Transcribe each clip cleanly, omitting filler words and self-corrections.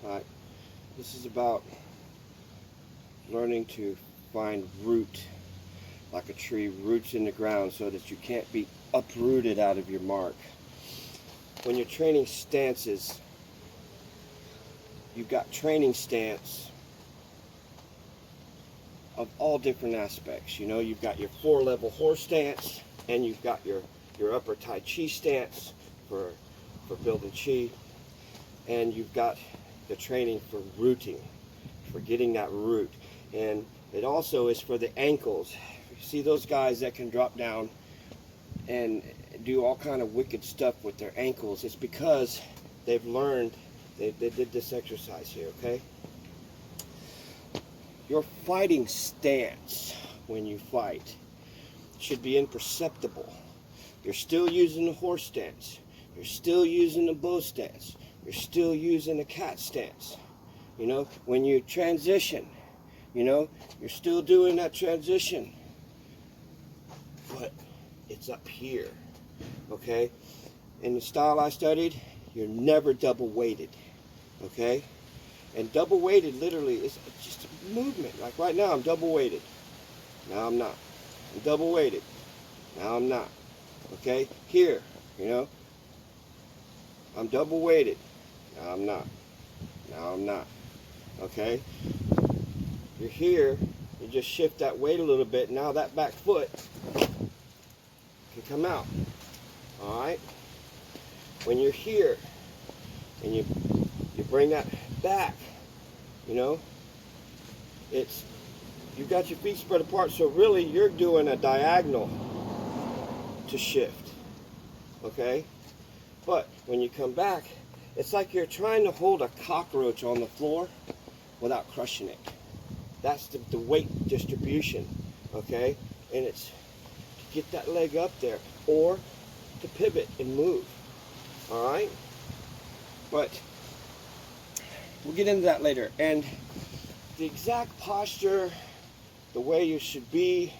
Alright, this is about learning to find root, like a tree roots in the ground so that you can't be uprooted out of your mark. When you're training stances, you've got training stance of all different aspects. You know, you've got your 4-level horse stance, and you've got your upper Tai Chi stance for building chi, and you've got the training for rooting, for getting that root. And it also is for the ankles. You see those guys that can drop down and do all kind of wicked stuff with their ankles. It's because they've learned, they did this exercise here, okay? Your fighting stance when you fight should be imperceptible. You're still using the horse stance. You're still using the bow stance. You're still using the cat stance. You know, when you transition, you know, you're still doing that transition. But it's up here, okay? In the style I studied, you're never double weighted, okay? And double weighted literally is just a movement. Like right now, I'm double weighted. Now I'm not. I'm double weighted. Now I'm not. Okay? Here, you know, I'm double weighted. Now I'm not. Now I'm not. Okay? You're here. You just shift that weight a little bit. Now that back foot can come out. Alright? When you're here and you bring that back, you know, it's, you've got your feet spread apart, so really you're doing a diagonal to shift, okay? But when you come back, it's like you're trying to hold a cockroach on the floor without crushing it. That's the weight distribution, okay? And it's to get that leg up there, or to pivot and move, all right? But we'll get into that later. And the exact posture, the way you should be,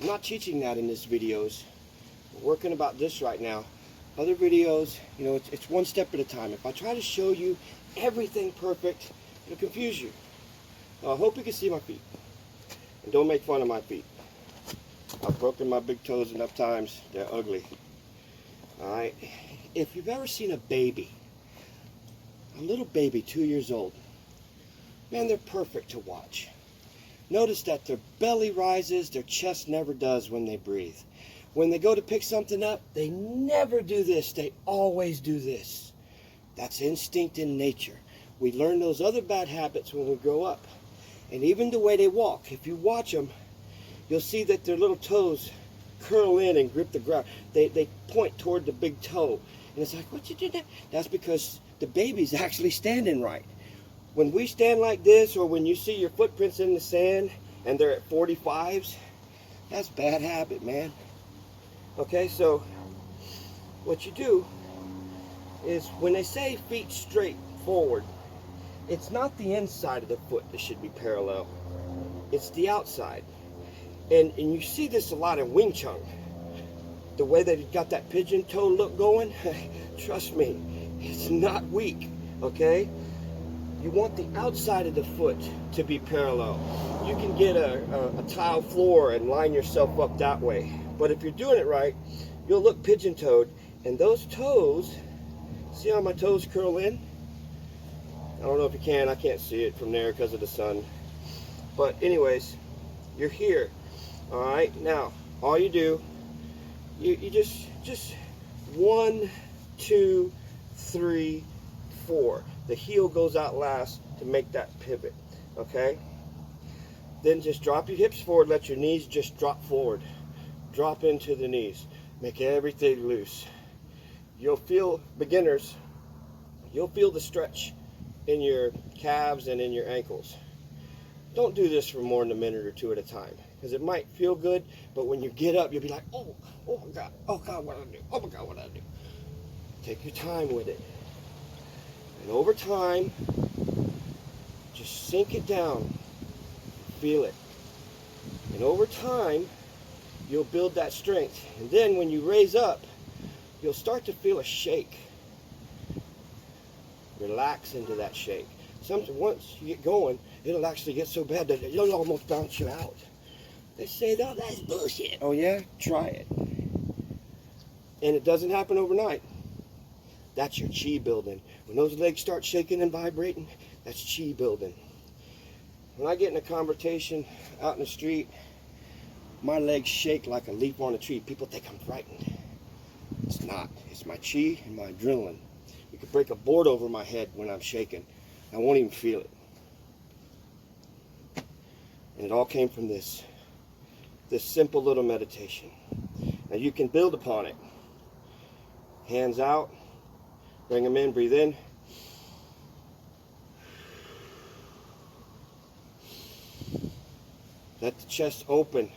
I'm not teaching that in this videos. We're working about this right now. Other videos, you know, it's one step at a time. If I try to show you everything perfect, it'll confuse you. I hope you can see my feet. And don't make fun of my feet. I've broken my big toes enough times. They're ugly. Alright? If you've ever seen a baby, a little baby 2 years old, man, they're perfect to watch. Notice that their belly rises, their chest never does when they breathe. When they go to pick something up, they never do this. They always do this. That's instinct in nature. We learn those other bad habits when we grow up. And even the way they walk, if you watch them, you'll see that their little toes curl in and grip the ground. They point toward the big toe. And it's like, what you did that? That's because the baby's actually standing right. When we stand like this, or when you see your footprints in the sand and they're at 45s, that's bad habit, man. Okay, so what you do is when they say feet straight forward, it's not the inside of the foot that should be parallel. It's the outside. And you see this a lot in Wing Chun. The way that it got that pigeon toe look going, trust me, it's not weak, okay? You want the outside of the foot to be parallel. You can get a tile floor and line yourself up that way. But if you're doing it right, you'll look pigeon-toed. And those toes, see how my toes curl in? I don't know if you can. I can't see it from there because of the sun. But anyways, you're here. All right? Now, all you do, you just 1, 2, 3, 4. The heel goes out last to make that pivot, okay? Then just drop your hips forward, let your knees just drop forward. Drop into the knees. Make everything loose. You'll feel, beginners, you'll feel the stretch in your calves and in your ankles. Don't do this for more than a minute or two at a time, because it might feel good, but when you get up, you'll be like, oh my God, what did I do? Oh my God, what did I do? Take your time with it. And over time, just sink it down, feel it. And over time, you'll build that strength. And then when you raise up, you'll start to feel a shake. Relax into that shake. Once you get going, it'll actually get so bad that it'll almost bounce you out. They say, no, that's bullshit. Oh yeah? Try it. And it doesn't happen overnight. That's your chi building. When those legs start shaking and vibrating, that's chi building. When I get in a conversation out in the street, my legs shake like a leaf on a tree. People think I'm frightened. It's not. It's my chi and my adrenaline. You could break a board over my head when I'm shaking. I won't even feel it. And it all came from this simple little meditation. Now you can build upon it. Hands out. Bring them in. Breathe in. Let the chest open.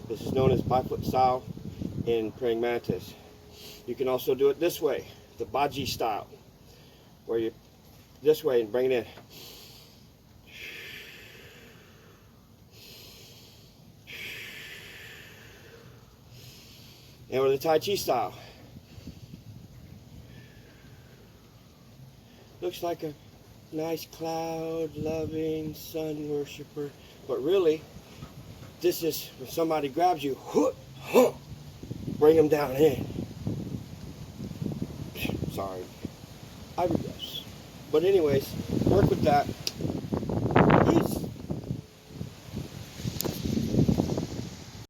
This is known as bifoot style in praying mantis. You can also do it this way, the Baji style, where you this way and bring it in. And with the Tai Chi style. Looks like a nice cloud loving sun worshiper, but really this is when somebody grabs you, bring them down in. Sorry, I regress. But anyways, work with that. Peace.